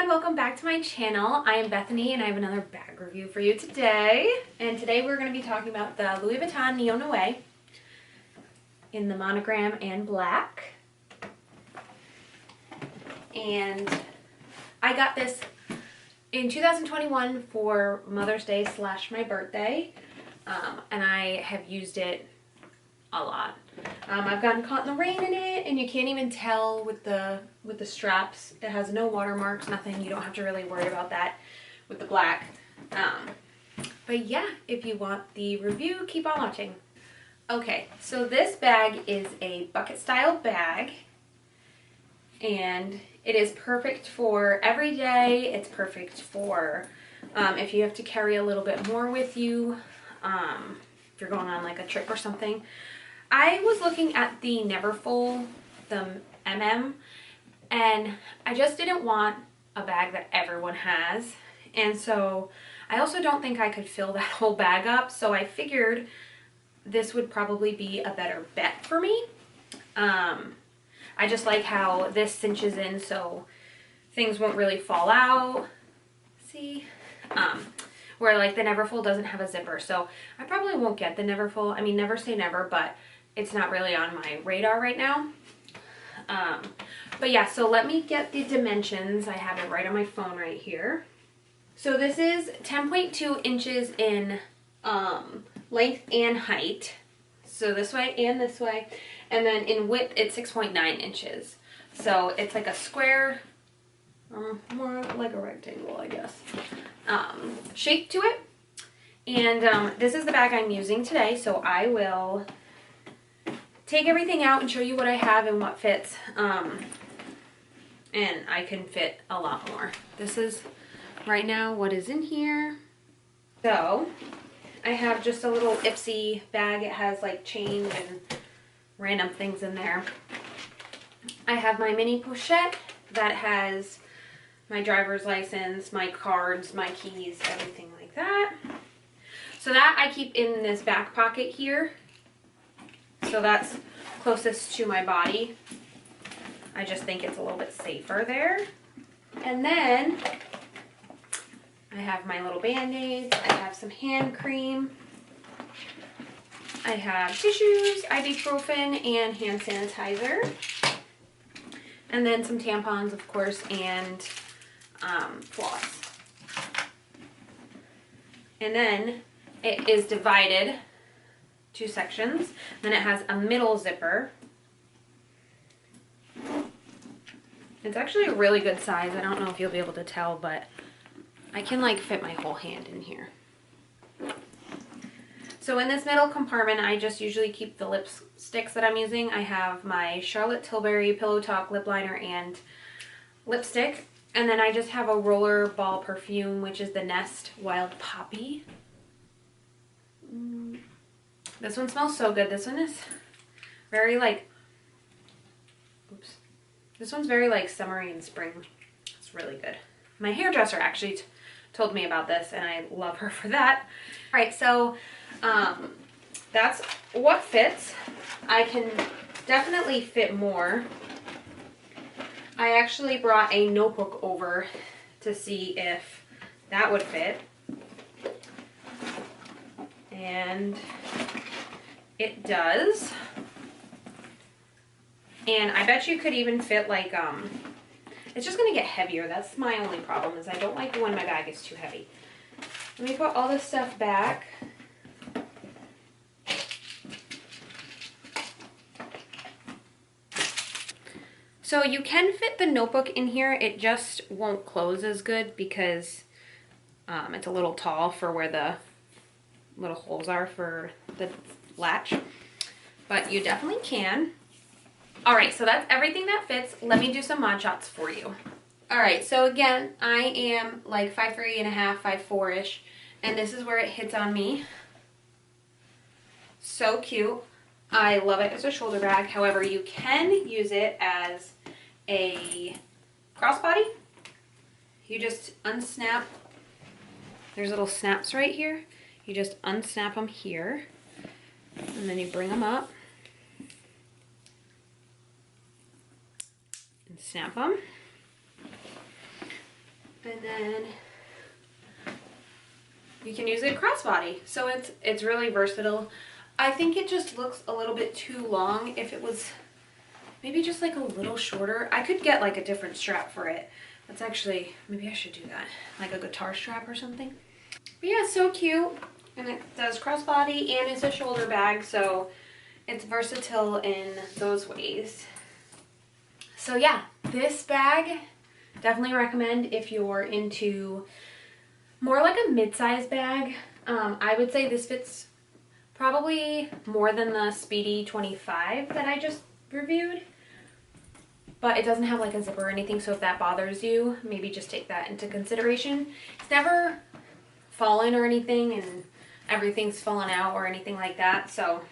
everyone, welcome back to my channel. I am Bethany and I have another bag review for you today. And today we're going to be talking about the Louis Vuitton NeoNoe in the monogram and black. And I got this in 2021 for Mother's Day / my birthday. And I have used it a lot. I've gotten caught in the rain in it, and you can't even tell with the straps. It has no watermarks, nothing. You don't have to really worry about that with the black. But yeah, if you want the review, keep on watching. Okay, so this bag is a bucket style bag, and it is perfect for every day. It's perfect for if you have to carry a little bit more with you, if you're going on like a trip or something. I was looking at the Neverfull, the MM, and I just didn't want a bag that everyone has. And so I also don't think I could fill that whole bag up. So I figured this would probably be a better bet for me. I just like how this cinches in so things won't really fall out. See? Where like the Neverfull doesn't have a zipper. So I probably won't get the Neverfull. I mean, never say never, but it's not really on my radar right now. But yeah, so let me get the dimensions. I have it right on my phone right here. So this is 10.2 inches in length and height. So this way and this way. And then in width, it's 6.9 inches. So it's like a square, more like a rectangle, I guess, shape to it. And this is the bag I'm using today. So I will take everything out and show you what I have and what fits. And I can fit a lot more. This is right now what is in here. So I have just a little Ipsy bag. It has like chains and random things in there. I have my mini pochette that has my driver's license, my cards, my keys, everything like that. So that I keep in this back pocket here. So that's closest to my body. I just think it's a little bit safer there. And then I have my little Band-Aids. I have some hand cream. I have tissues, ibuprofen, and hand sanitizer. And then some tampons, of course, and floss. And then it is divided two sections. Then it has a middle zipper. It's actually a really good size. I don't know if you'll be able to tell, but I can like fit my whole hand in here. So in this middle compartment, I just usually keep the lipsticks that I'm using. I have my Charlotte Tilbury Pillow Talk lip liner and lipstick. And then I just have a roller ball perfume, which is the Nest Wild Poppy. This one smells so good. This one is very like, oops. This one's very like summery and spring. It's really good. My hairdresser actually told me about this and I love her for that. All right, so that's what fits. I can definitely fit more. I actually brought a notebook over to see if that would fit. And it does. And I bet you could even fit like, it's just gonna get heavier. That's my only problem, is I don't like when my bag is too heavy. Let me put all this stuff back. So you can fit the notebook in here. It just won't close as good because it's a little tall for where the little holes are for the latch. But you definitely can. All right, so that's everything that fits. Let me do some mod shots for you. All right, so again, I am like 5'3.5", 5'4"-ish, and this is where it hits on me. So cute. I love it as a shoulder bag. However, you can use it as a crossbody. You just unsnap. There's little snaps right here. You just unsnap them here, and then you bring them up and snap them. And then you can use it crossbody. So it's really versatile. I think it just looks a little bit too long. If it was maybe just like a little shorter, I could get like a different strap for it. That's actually, maybe I should do that. Like a guitar strap or something. But yeah, so cute. And it does crossbody and it's a shoulder bag, so it's versatile in those ways. So yeah, this bag, definitely recommend if you're into more like a mid-size bag. I would say this fits probably more than the Speedy 25 that I just reviewed. But it doesn't have like a zipper or anything, so if that bothers you, maybe just take that into consideration. It's never fallen or anything, and everything's fallen out or anything like that, so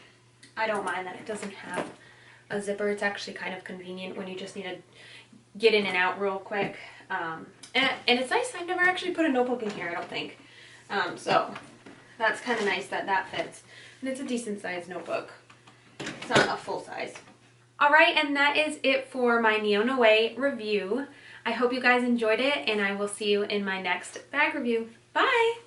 I don't mind that it doesn't have a zipper. It's actually kind of convenient when you just need to get in and out real quick. And it's nice. I've never actually put a notebook in here, I don't think. So that's kind of nice that that fits. And it's a decent sized notebook. It's not a full size. Alright, and that is it for my NeoNoe review. I hope you guys enjoyed it, and I will see you in my next bag review. Bye!